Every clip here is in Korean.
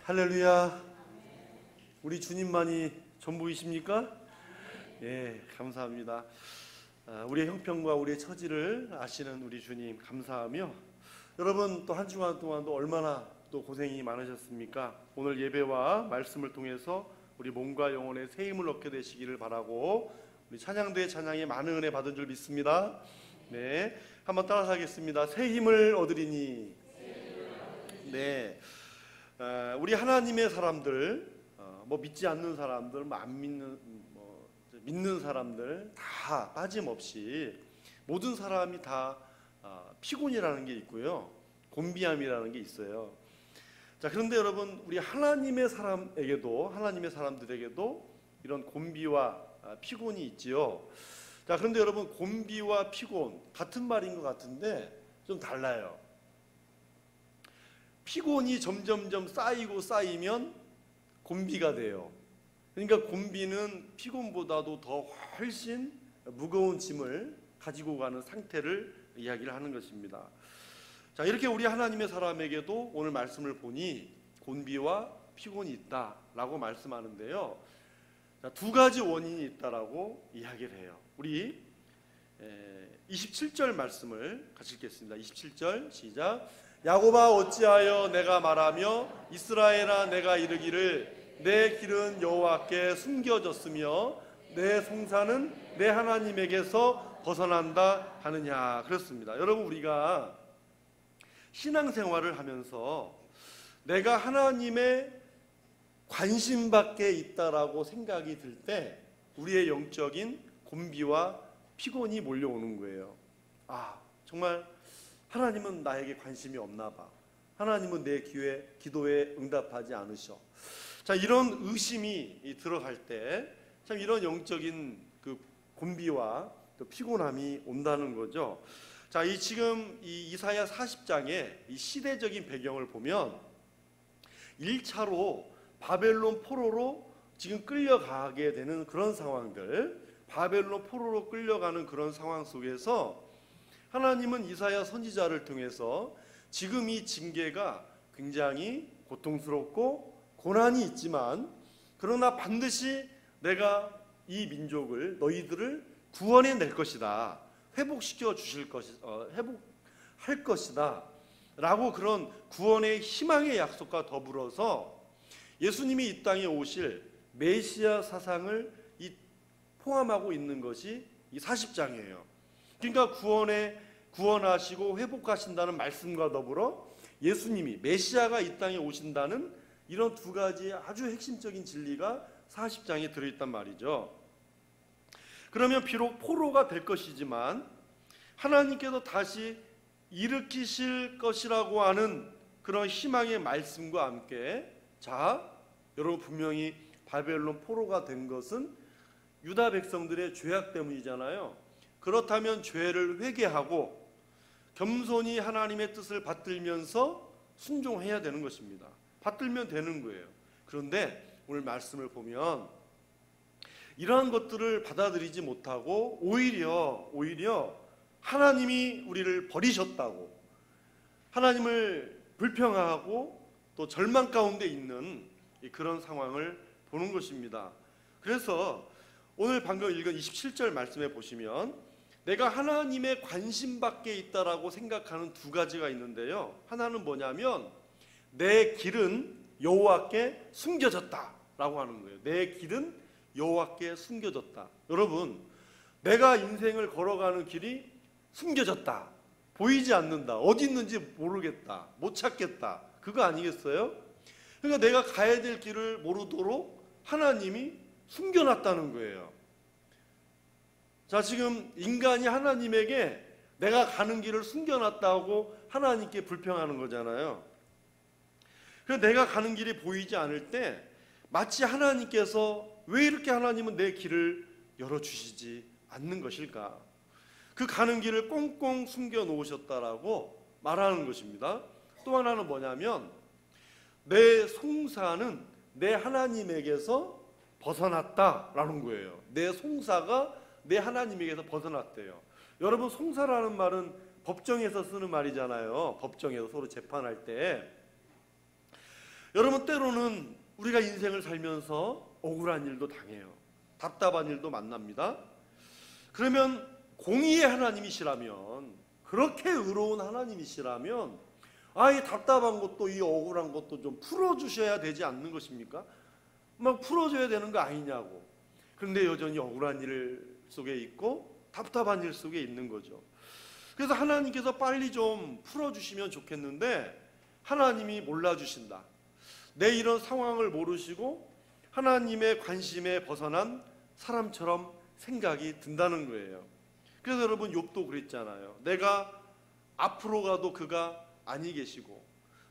할렐루야. 우리 주님만이 전부이십니까? 예, 감사합니다. 우리의 형편과 우리의 처지를 아시는 우리 주님 감사하며, 여러분 또 한 주간 동안도 얼마나 또 고생이 많으셨습니까? 오늘 예배와 말씀을 통해서 우리 몸과 영혼의 새 힘을 얻게 되시기를 바라고, 우리 찬양대의 찬양에 많은 은혜 받은 줄 믿습니다. 네, 한번 따라서 하겠습니다. 새 힘을 얻으리니. 네, 우리 하나님의 사람들, 믿지 않는 사람들, 안 믿는, 믿는 사람들 다 빠짐없이 모든 사람이 다 피곤이라는 게 있고요, 곤비함이라는 게 있어요. 자, 그런데 여러분, 우리 하나님의 사람에게도, 하나님의 사람들에게도 이런 곤비와 피곤이 있지요. 자, 그런데 여러분, 곤비와 피곤 같은 말인 것 같은데 좀 달라요. 피곤이 점점점 쌓이고 쌓이면 곤비가 돼요. 그러니까 곤비는 피곤보다도 더 훨씬 무거운 짐을 가지고 가는 상태를 이야기를 하는 것입니다. 자, 이렇게 우리 하나님의 사람에게도 오늘 말씀을 보니 곤비와 피곤이 있다라고 말씀하는데요. 자, 두 가지 원인이 있다라고 이야기를 해요. 우리 27절 말씀을 같이 읽겠습니다. 27절 시작. 야곱아 어찌하여 내가 말하며 이스라엘아 내가 이르기를 내 길은 여호와께 숨겨졌으며 내 송사는 내 하나님에게서 벗어난다 하느냐. 그렇습니다. 여러분, 우리가 신앙생활을 하면서 내가 하나님의 관심 밖에 있다라고 생각이 들 때 우리의 영적인 곤비와 피곤이 몰려오는 거예요. 정말 하나님은 나에게 관심이 없나 봐. 하나님은 내 기도에 응답하지 않으셔. 자, 이런 의심이 들어갈 때 참 이런 영적인 그 곤비와 또 피곤함이 온다는 거죠. 자, 지금 이 이사야 40장의 이 시대적인 배경을 보면 1차로 바벨론 포로로 지금 끌려가게 되는 그런 상황들, 바벨론 포로로 끌려가는 그런 상황 속에서 하나님은 이사야 선지자를 통해서 지금 이 징계가 굉장히 고통스럽고 고난이 있지만, 그러나 반드시 내가 이 민족을, 너희들을 구원해낼 것이다, 회복시켜 주실 회복할 것이다 라고, 그런 구원의 희망의 약속과 더불어서 예수님이 이 땅에 오실 메시아 사상을 포함하고 있는 것이 이 40장이에요. 그러니까 구원하시고 회복하신다는 말씀과 더불어 예수님이, 메시아가 이 땅에 오신다는 이런 두 가지 아주 핵심적인 진리가 40장에 들어있단 말이죠. 그러면 비록 포로가 될 것이지만 하나님께서 다시 일으키실 것이라고 하는 그런 희망의 말씀과 함께, 자, 여러분, 분명히 바벨론 포로가 된 것은 유다 백성들의 죄악 때문이잖아요. 그렇다면 죄를 회개하고 겸손히 하나님의 뜻을 받들면서 순종해야 되는 것입니다. 받들면 되는 거예요. 그런데 오늘 말씀을 보면 이러한 것들을 받아들이지 못하고 오히려 하나님이 우리를 버리셨다고, 하나님을 불평하고 또 절망 가운데 있는 그런 상황을 보는 것입니다. 그래서 오늘 방금 읽은 27절 말씀에 보시면 내가 하나님의 관심 밖에 있다라고 생각하는 두 가지가 있는데요. 하나는 뭐냐면 내 길은 여호와께 숨겨졌다라고 하는 거예요. 내 길은 여호와께 숨겨졌다. 여러분, 내가 인생을 걸어가는 길이 숨겨졌다, 보이지 않는다, 어디 있는지 모르겠다, 못 찾겠다, 그거 아니겠어요? 그러니까 내가 가야 될 길을 모르도록 하나님이 숨겨놨다는 거예요. 자, 지금 인간이 하나님에게 내가 가는 길을 숨겨놨다고 하나님께 불평하는 거잖아요. 그래서 내가 가는 길이 보이지 않을 때 마치 하나님께서 왜 이렇게 하나님은 내 길을 열어주시지 않는 것일까? 그 가는 길을 꽁꽁 숨겨놓으셨다라고 말하는 것입니다. 또 하나는 뭐냐면 내 송사는 내 하나님에게서 벗어났다라는 거예요. 내 송사가 내 하나님에게서 벗어났대요. 여러분, 송사라는 말은 법정에서 쓰는 말이잖아요. 법정에서 서로 재판할 때 여러분, 때로는 우리가 인생을 살면서 억울한 일도 당해요. 답답한 일도 만납니다. 그러면 공의의 하나님이시라면, 그렇게 의로운 하나님이시라면 이 답답한 것도 이 억울한 것도 좀 풀어주셔야 되지 않는 것입니까? 막 풀어줘야 되는 거 아니냐고. 그런데 여전히 억울한 일 속에 있고 답답한 일 속에 있는 거죠. 그래서 하나님께서 빨리 좀 풀어주시면 좋겠는데 하나님이 몰라주신다. 내 이런 상황을 모르시고 하나님의 관심에 벗어난 사람처럼 생각이 든다는 거예요. 그래서 여러분, 욥도 그랬잖아요. 내가 앞으로 가도 그가 아니 계시고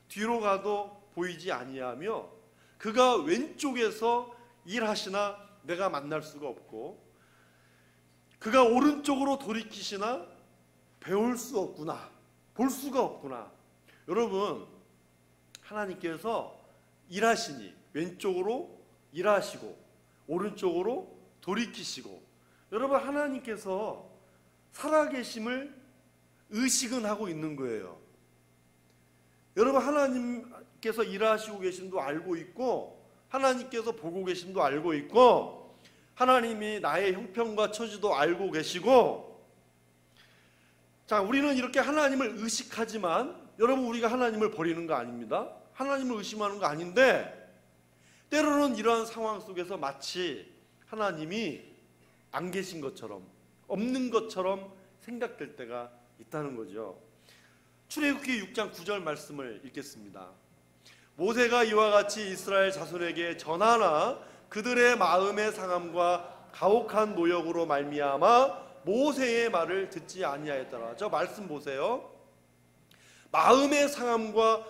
뒤로 가도 보이지 아니하며 그가 왼쪽에서 일하시나 내가 만날 수가 없고 그가 오른쪽으로 돌이키시나 배울 수 없구나, 볼 수가 없구나. 여러분, 하나님께서 일하시니 왼쪽으로 일하시고 오른쪽으로 돌이키시고, 여러분, 하나님께서 살아계심을 의식은 하고 있는 거예요. 여러분, 하나님께서 일하시고 계심도 알고 있고 하나님께서 보고 계심도 알고 있고 하나님이 나의 형편과 처지도 알고 계시고, 자, 우리는 이렇게 하나님을 의식하지만 여러분, 우리가 하나님을 버리는 거 아닙니다. 하나님을 의심하는 거 아닌데 때로는 이러한 상황 속에서 마치 하나님이 안 계신 것처럼, 없는 것처럼 생각될 때가 있다는 거죠. 출애굽기 6장 9절 말씀을 읽겠습니다. 모세가 이와 같이 이스라엘 자손에게 전하나 그들의 마음의 상함과 가혹한 노역으로 말미암아 모세의 말을 듣지 아니하였더라. 저 말씀 보세요. 마음의 상함과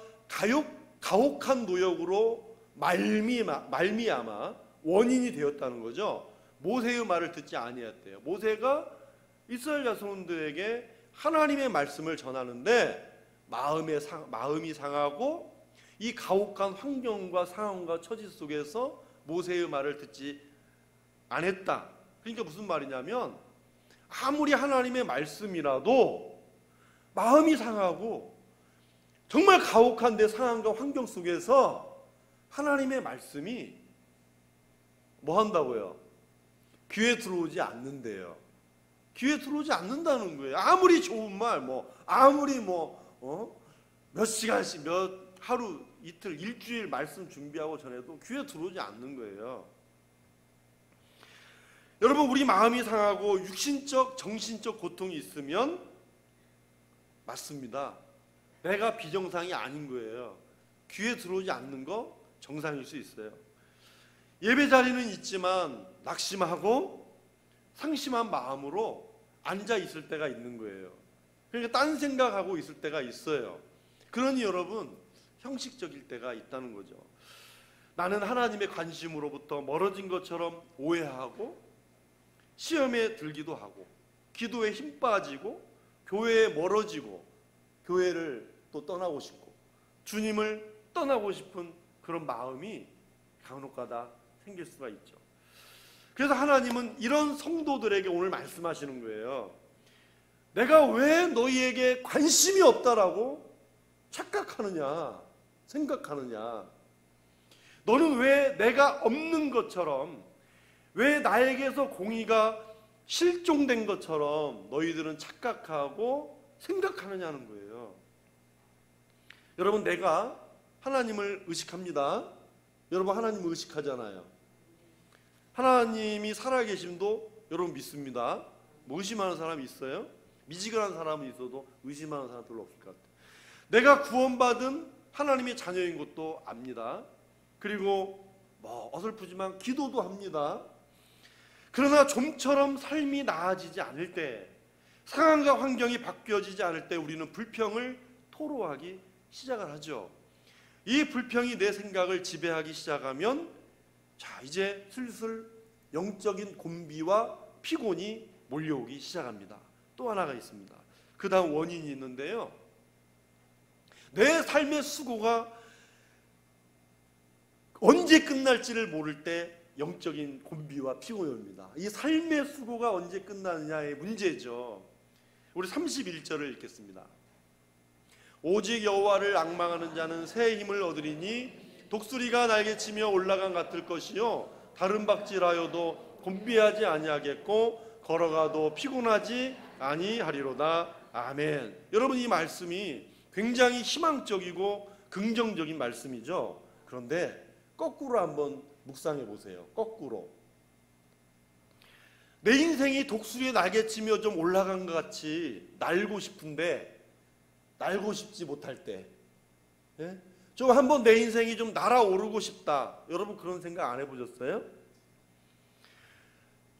가혹한 노역으로 말미암아 원인이 되었다는 거죠. 모세의 말을 듣지 아니하였대요. 모세가 이스라엘 자손들에게 하나님의 말씀을 전하는데 마음이 상하고 이 가혹한 환경과 상황과 처지 속에서 모세의 말을 듣지 않았다. 그러니까 무슨 말이냐면 아무리 하나님의 말씀이라도 마음이 상하고 정말 가혹한 내 상황과 환경 속에서 하나님의 말씀이 뭐 한다고요? 귀에 들어오지 않는데요. 귀에 들어오지 않는다는 거예요. 아무리 좋은 말, 아무리 몇 시간씩, 하루, 이틀, 일주일 말씀 준비하고 전해도 귀에 들어오지 않는 거예요. 여러분, 우리 마음이 상하고 육신적, 정신적 고통이 있으면 맞습니다. 내가 비정상이 아닌 거예요. 귀에 들어오지 않는 거 정상일 수 있어요. 예배 자리는 있지만 낙심하고 상심한 마음으로 앉아 있을 때가 있는 거예요. 그러니까 딴 생각하고 있을 때가 있어요. 그러니 여러분, 형식적일 때가 있다는 거죠. 나는 하나님의 관심으로부터 멀어진 것처럼 오해하고 시험에 들기도 하고 기도에 힘 빠지고 교회에 멀어지고 교회를 또 떠나고 싶고 주님을 떠나고 싶은 그런 마음이 간혹가다 생길 수가 있죠. 그래서 하나님은 이런 성도들에게 오늘 말씀하시는 거예요. 내가 왜 너희에게 관심이 없다라고 착각하느냐, 생각하느냐. 너는 왜 내가 없는 것처럼, 왜 나에게서 공의가 실종된 것처럼 너희들은 착각하고 생각하느냐는 거예요. 여러분, 내가 하나님을 의식합니다. 여러분, 하나님을 의식하잖아요. 하나님이 살아계심도 여러분 믿습니다. 의심하는 사람이 있어요? 미지근한 사람은 있어도 의심하는 사람 별로 없을 것 같아요. 내가 구원받은 하나님의 자녀인 것도 압니다. 그리고 어설프지만 기도도 합니다. 그러나 좀처럼 삶이 나아지지 않을 때, 상황과 환경이 바뀌어지지 않을 때 우리는 불평을 토로하기 시작을 하죠. 이 불평이 내 생각을 지배하기 시작하면 이제 슬슬 영적인 곤비와 피곤이 몰려오기 시작합니다. 또 하나가 있습니다. 그 다음 원인이 있는데요. 내 삶의 수고가 언제 끝날지를 모를 때 영적인 곤비와 피곤이 옵니다. 이 삶의 수고가 언제 끝나느냐의 문제죠. 우리 31절을 읽겠습니다. 오직 여호와를 앙망하는 자는 새 힘을 얻으리니 독수리가 날개치며 올라간 같을 것이요 다른 박질하여도 곤비하지 아니하겠고 걸어가도 피곤하지 아니하리로다. 아멘. 여러분, 이 말씀이 굉장히 희망적이고 긍정적인 말씀이죠. 그런데 거꾸로 한번 묵상해 보세요. 거꾸로. 내 인생이 독수리에 날개치며 좀 올라간 것 같이 날고 싶은데 날고 싶지 못할 때, 예? 좀 한번 내 인생이 좀 날아오르고 싶다. 여러분 그런 생각 안 해보셨어요?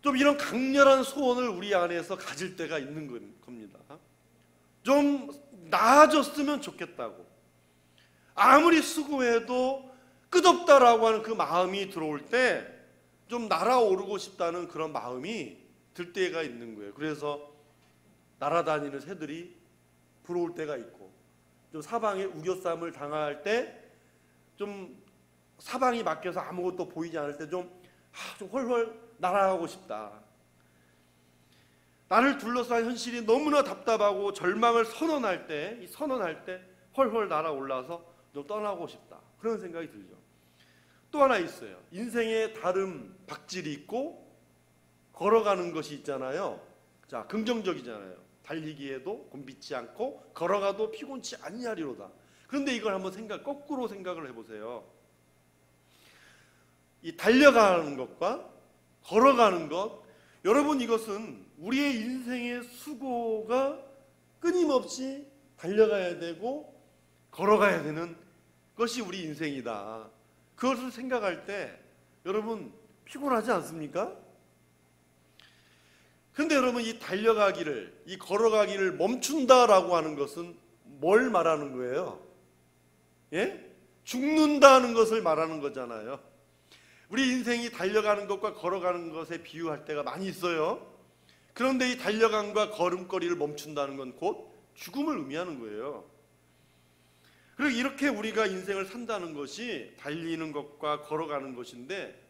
좀 이런 강렬한 소원을 우리 안에서 가질 때가 있는 겁니다. 좀 나아졌으면 좋겠다고, 아무리 수고해도 끝없다라고 하는 그 마음이 들어올 때 좀 날아오르고 싶다는 그런 마음이 들 때가 있는 거예요. 그래서 날아다니는 새들이 부러울 때가 있고, 좀 사방에 우겨쌈을 당할 때, 좀 사방이 막혀서 아무것도 보이지 않을 때 좀 훨훨 날아가고 싶다. 나를 둘러싼 현실이 너무나 답답하고 절망을 선언할 때 훨훨 날아올라서 좀 떠나고 싶다. 그런 생각이 들죠. 또 하나 있어요. 인생에 다른 박질이 있고 걸어가는 것이 있잖아요. 자, 긍정적이잖아요. 달리기에도 곤비치 않고 걸어가도 피곤치 아니하리로다. 그런데 이걸 한번 거꾸로 생각을 해보세요. 이 달려가는 것과 걸어가는 것, 여러분 이것은 우리의 인생의 수고가 끊임없이 달려가야 되고 걸어가야 되는 것이 우리 인생이다. 그것을 생각할 때 여러분 피곤하지 않습니까? 그런데 여러분, 이 달려가기를, 이 걸어가기를 멈춘다라고 하는 것은 뭘 말하는 거예요? 예? 죽는다는 것을 말하는 거잖아요. 우리 인생이 달려가는 것과 걸어가는 것에 비유할 때가 많이 있어요. 그런데 이 달려감과 걸음걸이를 멈춘다는 건 곧 죽음을 의미하는 거예요. 그리고 이렇게 우리가 인생을 산다는 것이 달리는 것과 걸어가는 것인데,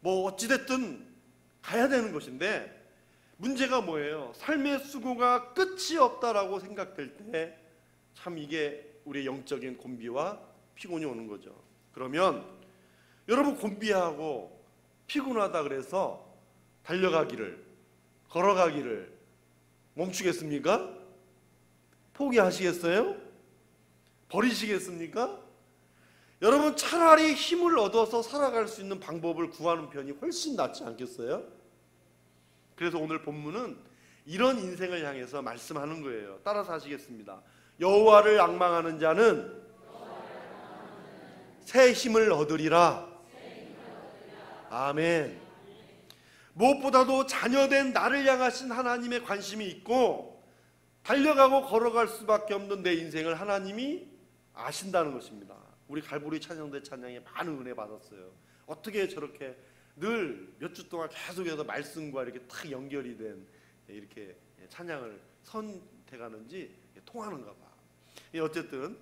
뭐 어찌됐든 가야 되는 것인데, 문제가 뭐예요? 삶의 수고가 끝이 없다라고 생각될 때 참 이게 우리의 영적인 곤비와 피곤이 오는 거죠. 그러면 여러분, 곤비하고 피곤하다 그래서 달려가기를, 걸어가기를 멈추겠습니까? 포기하시겠어요? 버리시겠습니까? 여러분, 차라리 힘을 얻어서 살아갈 수 있는 방법을 구하는 편이 훨씬 낫지 않겠어요? 그래서 오늘 본문은 이런 인생을 향해서 말씀하는 거예요. 따라서 하시겠습니다. 여호와를 앙망하는 자는 새 힘을 얻으리라. 아멘. 무엇보다도 자녀된 나를 향하신 하나님의 관심이 있고 달려가고 걸어갈 수밖에 없는 내 인생을 하나님이 아신다는 것입니다. 우리 갈보리 찬양대 찬양에 많은 은혜 받았어요. 어떻게 저렇게 늘 몇 주 동안 계속해서 말씀과 이렇게 탁 연결이 된 이렇게 찬양을 선택하는지 통하는가 봐. 어쨌든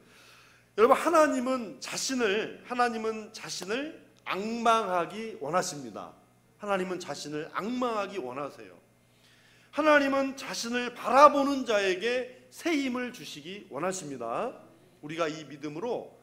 여러분, 하나님은 자신을 앙망하기 원하십니다. 하나님은 자신을 앙망하기 원하세요. 하나님은 자신을 바라보는 자에게 새 힘을 주시기 원하십니다. 우리가 이 믿음으로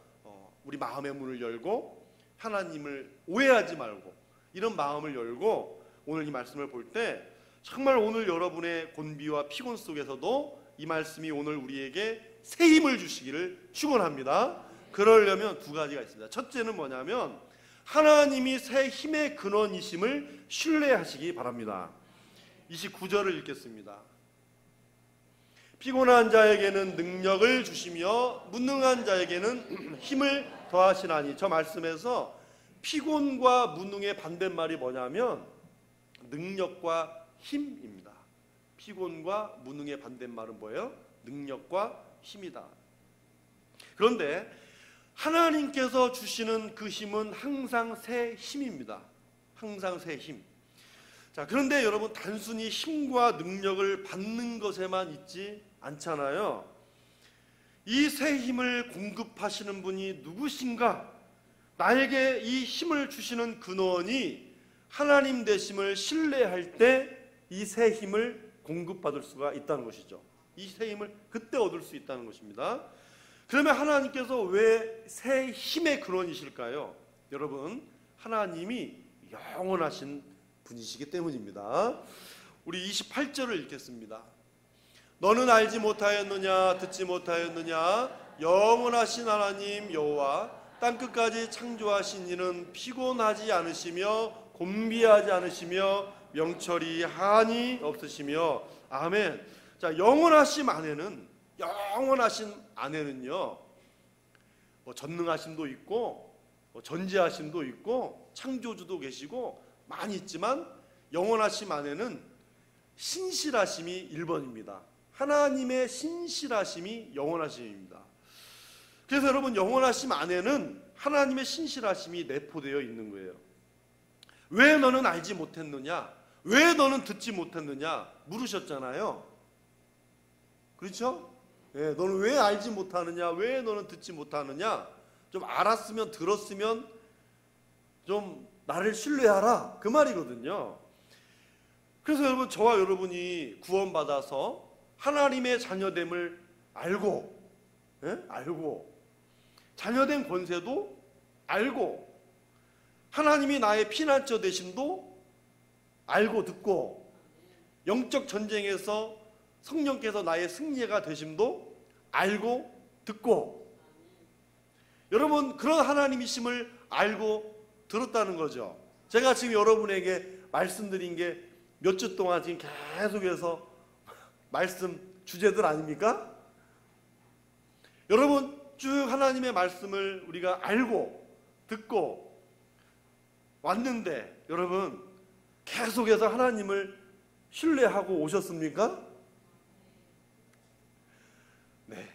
우리 마음의 문을 열고 하나님을 오해하지 말고 이런 마음을 열고 오늘 이 말씀을 볼 때 정말 오늘 여러분의 곤비와 피곤 속에서도 이 말씀이 오늘 우리에게 새 힘을 주시기를 축원합니다. 그러려면 두 가지가 있습니다. 첫째는 뭐냐면 하나님이 새 힘의 근원이심을 신뢰하시기 바랍니다. 29절을 읽겠습니다. 피곤한 자에게는 능력을 주시며 무능한 자에게는 힘을 더하시나니. 저 말씀에서 피곤과 무능의 반대말이 뭐냐면 능력과 힘입니다. 피곤과 무능의 반대말은 뭐예요? 능력과 힘이다. 그런데 하나님께서 주시는 그 힘은 항상 새 힘입니다. 항상 새 힘. 자, 그런데 여러분, 단순히 힘과 능력을 받는 것에만 있지 않잖아요. 이 새 힘을 공급하시는 분이 누구신가? 나에게 이 힘을 주시는 근원이 하나님 되심을 신뢰할 때 이 새 힘을 공급받을 수가 있다는 것이죠. 이 새 힘을 그때 얻을 수 있다는 것입니다. 그러면 하나님께서 왜 새 힘의 근원이실까요? 여러분, 하나님이 영원하신 분이시기 때문입니다. 우리 28절을 읽겠습니다. 너는 알지 못하였느냐 듣지 못하였느냐 영원하신 하나님 여호와 땅끝까지 창조하신 이는 피곤하지 않으시며 곤비하지 않으시며 명철이 한이 없으시며. 아멘. 자, 영원하신 안에는요 뭐 전능하심도 있고 전지하심도 있고 창조주도 계시고 많이 있지만, 영원하심 안에는 신실하심이 1번입니다. 하나님의 신실하심이 영원하심입니다. 그래서 여러분, 영원하심 안에는 하나님의 신실하심이 내포되어 있는 거예요. 왜 너는 알지 못했느냐, 왜 너는 듣지 못했느냐 물으셨잖아요. 그렇죠? 예, 너는 왜 알지 못하느냐, 왜 너는 듣지 못하느냐, 좀 알았으면 들었으면 좀 나를 신뢰하라, 그 말이거든요. 그래서 여러분, 저와 여러분이 구원받아서 하나님의 자녀됨을 알고, 알고 자녀된 권세도 알고, 하나님이 나의 피난처 되심도 알고 듣고, 영적 전쟁에서 성령께서 나의 승리가 되심도 알고 듣고, 여러분, 그런 하나님이심을 알고 들었다는 거죠. 제가 지금 여러분에게 말씀드린 게 몇 주 동안 지금 계속해서 말씀 주제들 아닙니까? 여러분, 쭉 하나님의 말씀을 우리가 알고 듣고 왔는데, 여러분 계속해서 하나님을 신뢰하고 오셨습니까? 네,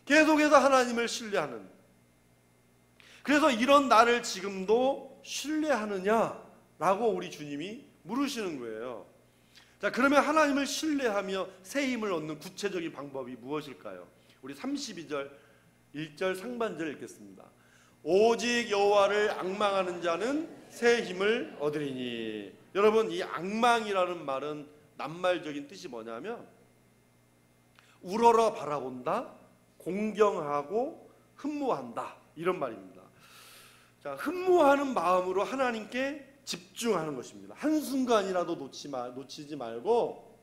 계속해서 하나님을 신뢰하는. 그래서 이런 나를 지금도 신뢰하느냐라고 우리 주님이 물으시는 거예요. 자, 그러면 하나님을 신뢰하며 새 힘을 얻는 구체적인 방법이 무엇일까요? 우리 32절 1절 상반절 읽겠습니다. 오직 여호와를 앙망하는 자는 새 힘을 얻으리니. 여러분, 이 앙망이라는 말은 낱말적인 뜻이 뭐냐면 우러러 바라본다, 공경하고 흠모한다, 이런 말입니다. 자, 흠모하는 마음으로 하나님께 집중하는 것입니다. 한순간이라도 놓치지 말고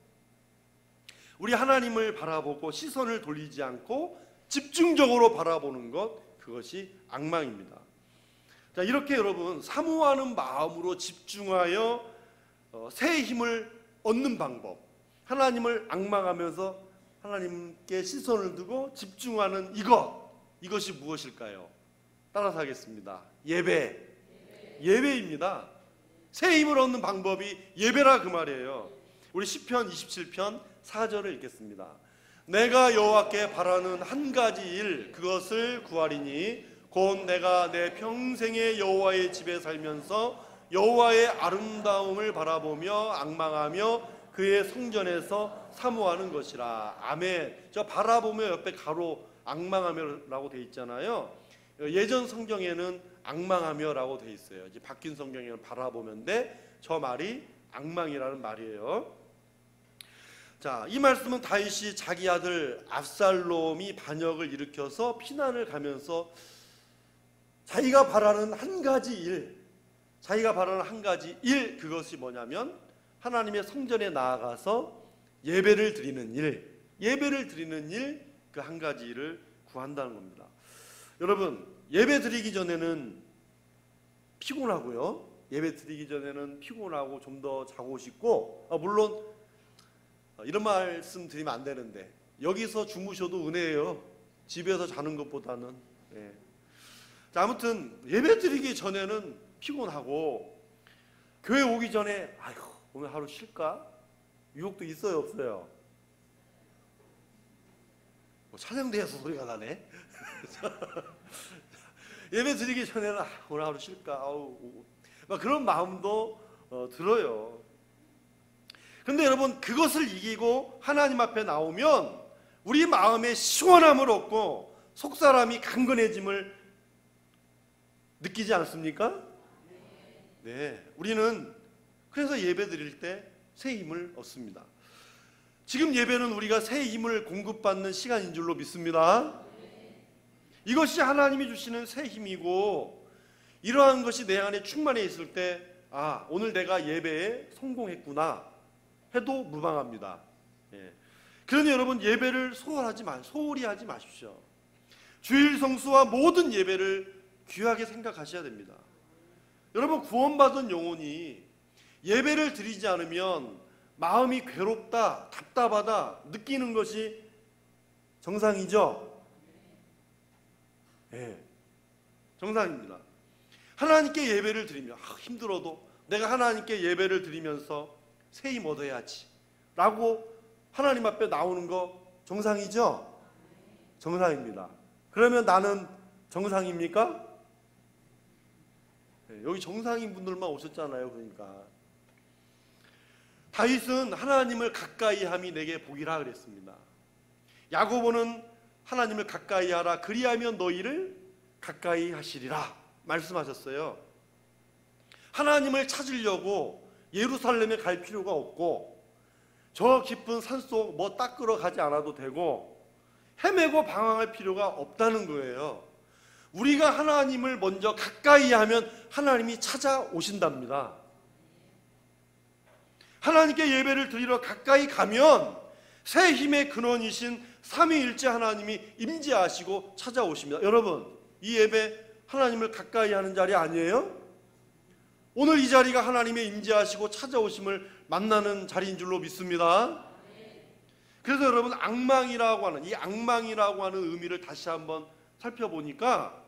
우리 하나님을 바라보고 시선을 돌리지 않고 집중적으로 바라보는 것, 그것이 앙망입니다. 자, 이렇게 여러분, 사모하는 마음으로 집중하여 새 힘을 얻는 방법, 하나님을 앙망하면서 하나님께 시선을 두고 집중하는 이것이 무엇일까요? 따라서 하겠습니다. 예배입니다. 새 힘을 얻는 방법이 예배라, 그 말이에요. 우리 시편 27편 4절을 읽겠습니다. 내가 여호와께 바라는 한 가지 일, 그것을 구하리니 곧 내가 내 평생에 여호와의 집에 살면서 여호와의 아름다움을 바라보며 앙망하며 그의 성전에서 사모하는 것이라. 아멘. 저 바라보며 옆에 가로 앙망하며라고 돼 있잖아요. 예전 성경에는 앙망하며라고 돼 있어요. 이제 바뀐 성경에는 바라보면데 저 말이 앙망이라는 말이에요. 자, 이 말씀은 다윗이 자기 아들 압살롬이 반역을 일으켜서 피난을 가면서 자기가 바라는 한 가지 일, 그것이 뭐냐면 하나님의 성전에 나아가서 예배를 드리는 일, 그 한 가지 일을 구한다는 겁니다. 여러분, 예배 드리기 전에는 피곤하고요. 예배 드리기 전에는 피곤하고 좀 더 자고 싶고, 물론 이런 말씀 드리면 안 되는데 여기서 주무셔도 은혜예요. 집에서 자는 것보다는. 예. 자, 아무튼 예배 드리기 전에는 피곤하고 교회 오기 전에 아이고 오늘 하루 쉴까? 유혹도 있어요, 없어요? 찬양대에서 소리가 나네. 예배 드리기 전에는 오늘 하루 쉴까? 막 그런 마음도 들어요. 근데 여러분, 그것을 이기고 하나님 앞에 나오면 우리 마음에 시원함을 얻고 속사람이 강건해짐을 느끼지 않습니까? 네, 우리는 그래서 예배 드릴 때 새 힘을 얻습니다. 지금 예배는 우리가 새 힘을 공급받는 시간인 줄로 믿습니다. 이것이 하나님이 주시는 새 힘이고, 이러한 것이 내 안에 충만해 있을 때 오늘 내가 예배에 성공했구나 해도 무방합니다. 그러니 여러분, 예배를 소홀히 하지 마십시오. 주일 성수와 모든 예배를 귀하게 생각하셔야 됩니다. 여러분, 구원받은 영혼이 예배를 드리지 않으면 마음이 괴롭다, 답답하다 느끼는 것이 정상이죠? 정상입니다. 하나님께 예배를 드리며 힘들어도 내가 하나님께 예배를 드리면서 새 힘 얻어야지 라고 하나님 앞에 나오는 거 정상이죠? 정상입니다. 그러면 나는 정상입니까? 여기 정상인 분들만 오셨잖아요. 그러니까 다윗은 하나님을 가까이 함이 내게 복이라 그랬습니다. 야고보는 하나님을 가까이 하라, 그리하면 너희를 가까이 하시리라 말씀하셨어요. 하나님을 찾으려고 예루살렘에 갈 필요가 없고, 저 깊은 산속 닦으러 가지 않아도 되고, 헤매고 방황할 필요가 없다는 거예요. 우리가 하나님을 먼저 가까이 하면 하나님이 찾아오신답니다. 하나님께 예배를 드리러 가까이 가면 새 힘의 근원이신 삼위일체 하나님이 임재하시고 찾아오십니다. 여러분, 이 예배 하나님을 가까이 하는 자리 아니에요? 오늘 이 자리가 하나님의 임재하시고 찾아오심을 만나는 자리인 줄로 믿습니다. 그래서 여러분, 악망이라고 하는 의미를 다시 한번 살펴보니까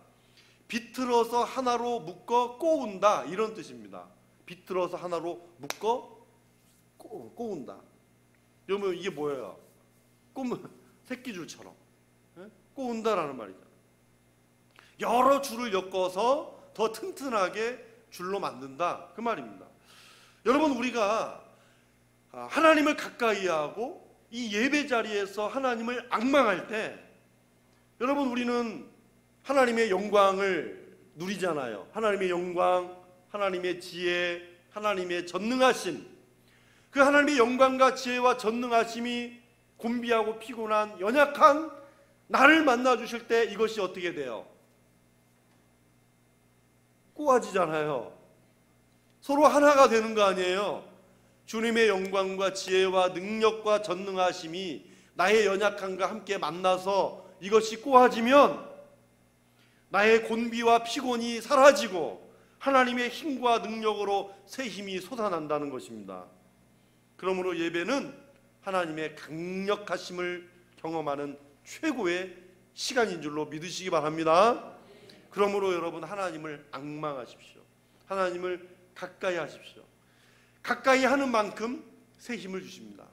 비틀어서 하나로 묶어 꼬운다, 이런 뜻입니다. 비틀어서 하나로 묶어 꼬운다. 여러분, 이게 뭐예요? 꼬면 새끼줄처럼 꼬운다라는 말이죠. 여러 줄을 엮어서 더 튼튼하게 줄로 만든다, 그 말입니다. 여러분, 우리가 하나님을 가까이 하고 이 예배 자리에서 하나님을 앙망할 때, 여러분, 우리는 하나님의 영광을 누리잖아요. 하나님의 영광, 하나님의 지혜, 하나님의 전능하심, 그 하나님의 영광과 지혜와 전능하심이 곤비하고 피곤한 연약한 나를 만나 주실 때 이것이 어떻게 돼요? 꼬아지잖아요. 서로 하나가 되는 거 아니에요? 주님의 영광과 지혜와 능력과 전능하심이 나의 연약함과 함께 만나서 이것이 꼬아지면 나의 곤비와 피곤이 사라지고 하나님의 힘과 능력으로 새 힘이 솟아난다는 것입니다. 그러므로 예배는 하나님의 강력하심을 경험하는 최고의 시간인 줄로 믿으시기 바랍니다. 그러므로 여러분, 하나님을 앙망하십시오. 하나님을 가까이 하십시오. 가까이 하는 만큼 새 힘을 주십니다.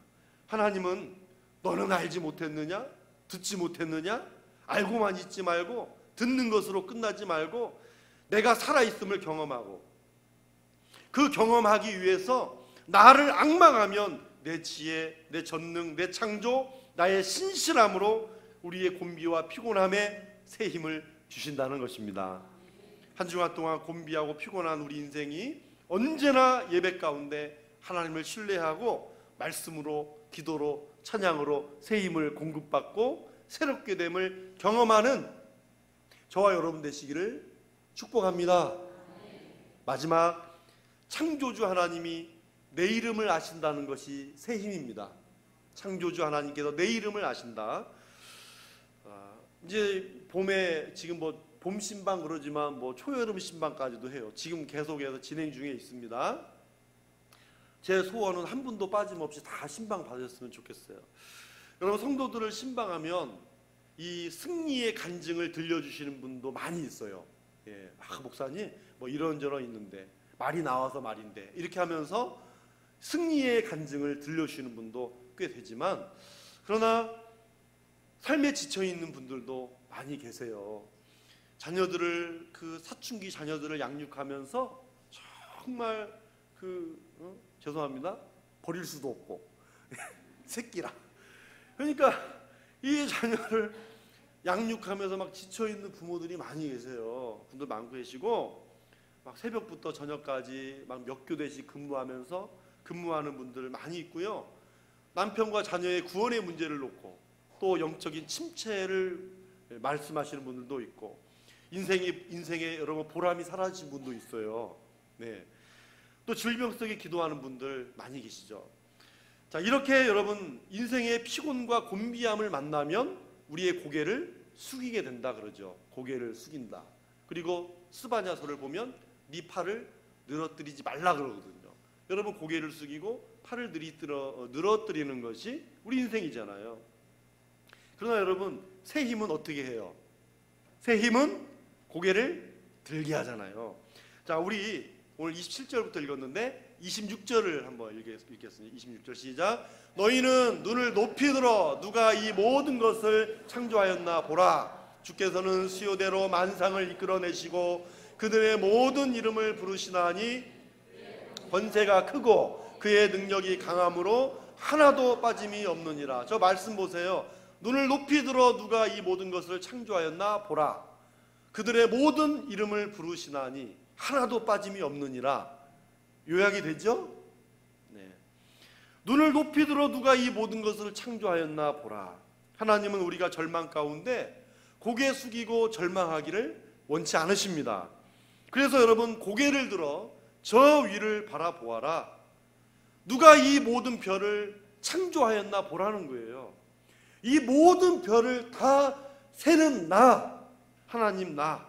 하나님은 너는 알지 못했느냐? 듣지 못했느냐? 알고만 있지 말고, 듣는 것으로 끝나지 말고 내가 살아있음을 경험하고, 그 경험하기 위해서 나를 앙망하면 내 지혜, 내 전능, 내 창조, 나의 신실함으로 우리의 곤비와 피곤함에 새 힘을 주신다는 것입니다. 한 주간 동안 곤비하고 피곤한 우리 인생이 언제나 예배 가운데 하나님을 신뢰하고 말씀으로, 기도로, 찬양으로 새 힘을 공급받고 새롭게 됨을 경험하는 저와 여러분 되시기를 축복합니다. 마지막, 창조주 하나님이 내 이름을 아신다는 것이 새 힘입니다. 창조주 하나님께서 내 이름을 아신다. 이제 봄에 지금 봄 신방 그러지만 초여름 신방까지도 해요. 지금 계속해서 진행 중에 있습니다. 제 소원은 한 분도 빠짐없이 다 신방 받았으면 좋겠어요. 여러분, 성도들을 신방하면 이 승리의 간증을 들려주시는 분도 많이 있어요. 목사님 이런저런 있는데 말이 나와서 말인데, 이렇게 하면서 승리의 간증을 들려주시는 분도 꽤 되지만, 그러나 삶에 지쳐있는 분들도 많이 계세요. 자녀들을, 사춘기 자녀들을 양육하면서 정말 죄송합니다, 버릴 수도 없고 새끼라. 그러니까 이 자녀를 양육하면서 막 지쳐있는 부모들이 많이 계세요. 분들 많고 계시고, 막 새벽부터 저녁까지 막 몇 교대씩 근무하는 분들 많이 있고요. 남편과 자녀의 구원의 문제를 놓고 또 영적인 침체를 말씀하시는 분들도 있고, 인생에 여러분 보람이 사라진 분도 있어요. 네. 또 질병 속에 기도하는 분들 많이 계시죠. 자, 이렇게 여러분 인생의 피곤과 곤비함을 만나면 우리의 고개를 숙이게 된다 그러죠. 고개를 숙인다. 그리고 스바냐서를 보면 네 팔을 늘어뜨리지 말라 그러거든요. 여러분 고개를 숙이고 팔을 늘어뜨리는 것이 우리 인생이잖아요. 그러나 여러분 새 힘은 어떻게 해요? 새 힘은 고개를 들게 하잖아요. 자, 우리 오늘 27절부터 읽었는데 26절을 한번 읽겠습니다. 26절 시작. 너희는 눈을 높이 들어 누가 이 모든 것을 창조하였나 보라. 주께서는 수요대로 만상을 이끌어내시고 그들의 모든 이름을 부르시나니 권세가 크고 그의 능력이 강함으로 하나도 빠짐이 없느니라. 저 말씀 보세요. 눈을 높이 들어 누가 이 모든 것을 창조하였나 보라. 그들의 모든 이름을 부르시나니 하나도 빠짐이 없느니라. 요약이 되죠? 네. 눈을 높이 들어 누가 이 모든 것을 창조하였나 보라. 하나님은 우리가 절망 가운데 고개 숙이고 절망하기를 원치 않으십니다. 그래서 여러분 고개를 들어 저 위를 바라보아라. 누가 이 모든 별을 창조하였나 보라는 거예요. 이 모든 별을 다 세는 나, 하나님 나.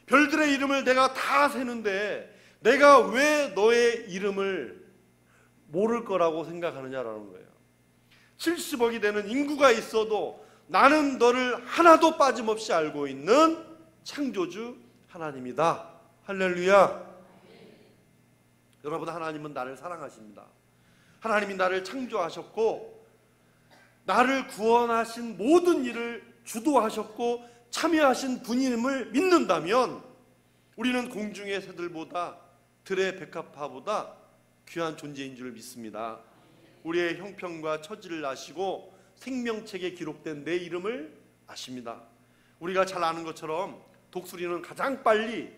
별들의 이름을 내가 다 세는데 내가 왜 너의 이름을 모를 거라고 생각하느냐라는 거예요. 70억이 되는 인구가 있어도 나는 너를 하나도 빠짐없이 알고 있는 창조주 하나님이다. 할렐루야. 여러분, 하나님은 나를 사랑하십니다. 하나님이 나를 창조하셨고 나를 구원하신 모든 일을 주도하셨고 참여하신 분임을 믿는다면 우리는 공중의 새들보다 들의 백합화보다 귀한 존재인 줄 믿습니다. 우리의 형편과 처지를 아시고 생명책에 기록된 내 이름을 아십니다. 우리가 잘 아는 것처럼 독수리는 가장 빨리,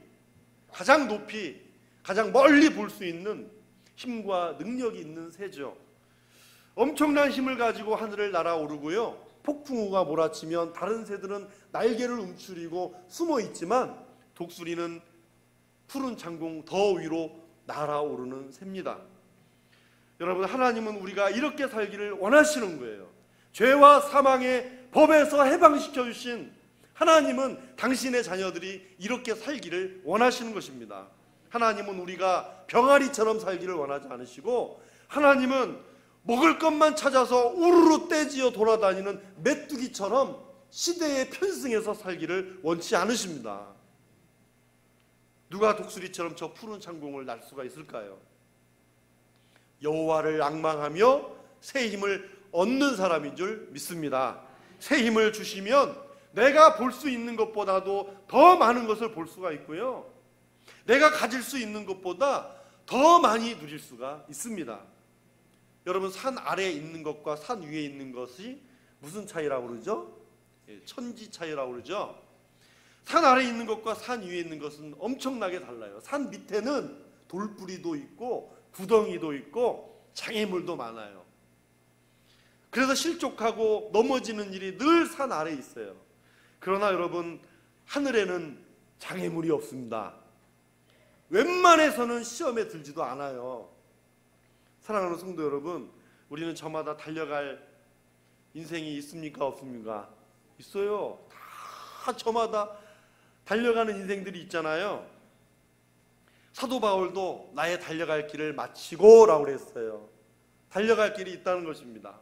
가장 높이, 가장 멀리 볼 수 있는 힘과 능력이 있는 새죠. 엄청난 힘을 가지고 하늘을 날아오르고요, 폭풍우가 몰아치면 다른 새들은 날개를 움츠리고 숨어 있지만 독수리는 푸른 창공 더 위로 날아오르는 새입니다. 여러분, 하나님은 우리가 이렇게 살기를 원하시는 거예요. 죄와 사망의 법에서 해방시켜 주신 하나님은 당신의 자녀들이 이렇게 살기를 원하시는 것입니다. 하나님은 우리가 병아리처럼 살기를 원하지 않으시고, 하나님은 먹을 것만 찾아서 우르르 떼지어 돌아다니는 메뚜기처럼 시대에 편승해서 살기를 원치 않으십니다. 누가 독수리처럼 저 푸른 창공을 날 수가 있을까요? 여호와를 앙망하며 새 힘을 얻는 사람인 줄 믿습니다. 새 힘을 주시면 내가 볼 수 있는 것보다도 더 많은 것을 볼 수가 있고요, 내가 가질 수 있는 것보다 더 많이 누릴 수가 있습니다. 여러분, 산 아래에 있는 것과 산 위에 있는 것이 무슨 차이라고 그러죠? 천지 차이라고 그러죠. 산 아래에 있는 것과 산 위에 있는 것은 엄청나게 달라요. 산 밑에는 돌뿌리도 있고 구덩이도 있고 장애물도 많아요. 그래서 실족하고 넘어지는 일이 늘 산 아래에 있어요. 그러나 여러분, 하늘에는 장애물이 없습니다. 웬만해서는 시험에 들지도 않아요. 사랑하는 성도 여러분, 우리는 저마다 달려갈 인생이 있습니까? 없습니까? 있어요. 다 저마다 달려가는 인생들이 있잖아요. 사도 바울도 나의 달려갈 길을 마치고 라고 그랬어요. 달려갈 길이 있다는 것입니다.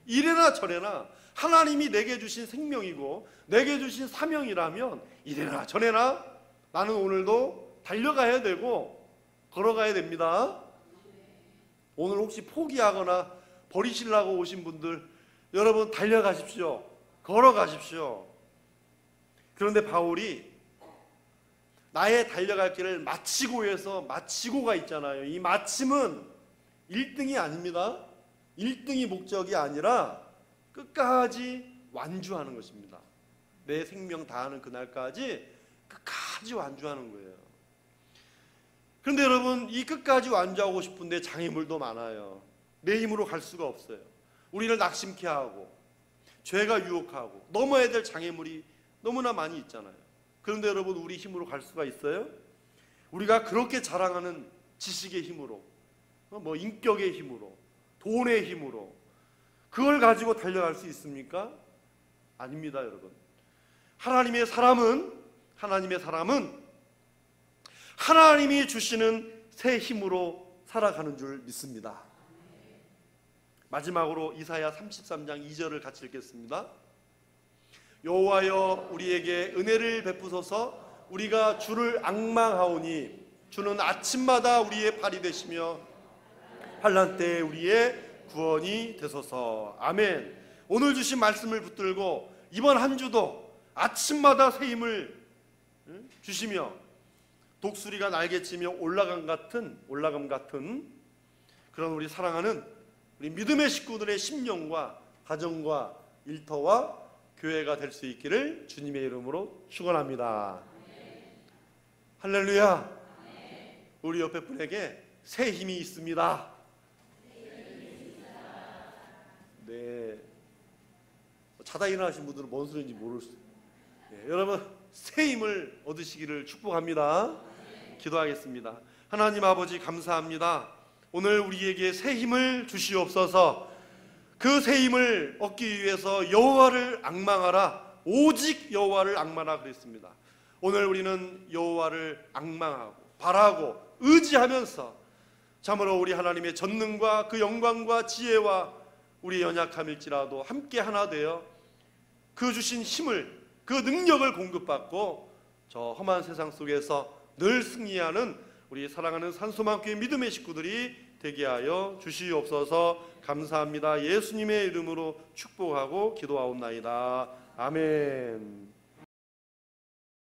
이래나 저래나 하나님이 내게 주신 생명이고 내게 주신 사명이라면 이래나 저래나 나는 오늘도 달려가야 되고 걸어가야 됩니다. 오늘 혹시 포기하거나 버리시려고 오신 분들, 여러분 달려가십시오. 걸어가십시오. 그런데 바울이 나의 달려갈 길을 마치고 해서 마치고가 있잖아요. 이 마침은 1등이 아닙니다. 1등이 목적이 아니라 끝까지 완주하는 것입니다. 내 생명 다하는 그날까지 끝까지 완주하는 거예요. 그런데 여러분, 이 끝까지 완주하고 싶은데 장애물도 많아요. 내 힘으로 갈 수가 없어요. 우리를 낙심케 하고 죄가 유혹하고 넘어야 될 장애물이 너무나 많이 있잖아요. 그런데 여러분, 우리 힘으로 갈 수가 있어요? 우리가 그렇게 자랑하는 지식의 힘으로, 인격의 힘으로, 돈의 힘으로 그걸 가지고 달려갈 수 있습니까? 아닙니다, 여러분. 하나님의 사람은 하나님이 주시는 새 힘으로 살아가는 줄 믿습니다. 마지막으로 이사야 33장 2절을 같이 읽겠습니다. 여호와여, 우리에게 은혜를 베푸소서. 우리가 주를 앙망하오니 주는 아침마다 우리의 팔이 되시며 환난 때에 우리의 구원이 되소서. 아멘. 오늘 주신 말씀을 붙들고 이번 한 주도 아침마다 새 힘을 주시며 독수리가 날개치며 올라감 같은 그런 우리 사랑하는 우리 믿음의 식구들의 심령과 가정과 일터와 교회가 될 수 있기를 주님의 이름으로 축원합니다. 할렐루야. 우리 옆에 분에게 새 힘이 있습니다. 네, 자다 일어나신 분들은 뭔 소리인지 모를 수 있어요. 네, 여러분, 새 힘을 얻으시기를 축복합니다. 기도하겠습니다. 하나님 아버지, 감사합니다. 오늘 우리에게 새 힘을 주시옵소서. 그 새 힘을 얻기 위해서 여호와를 앙망하라, 오직 여호와를 앙망하라 그랬습니다. 오늘 우리는 여호와를 앙망하고 바라고 의지하면서 참으로 우리 하나님의 전능과 그 영광과 지혜와 우리 연약함일지라도 함께 하나 되어 그 주신 힘을, 그 능력을 공급받고 저 험한 세상 속에서 늘 승리하는 우리 사랑하는 산소만교회 믿음의 식구들이 되게 하여 주시옵소서. 감사합니다. 예수님의 이름으로 축복하고 기도하옵나이다. 아멘.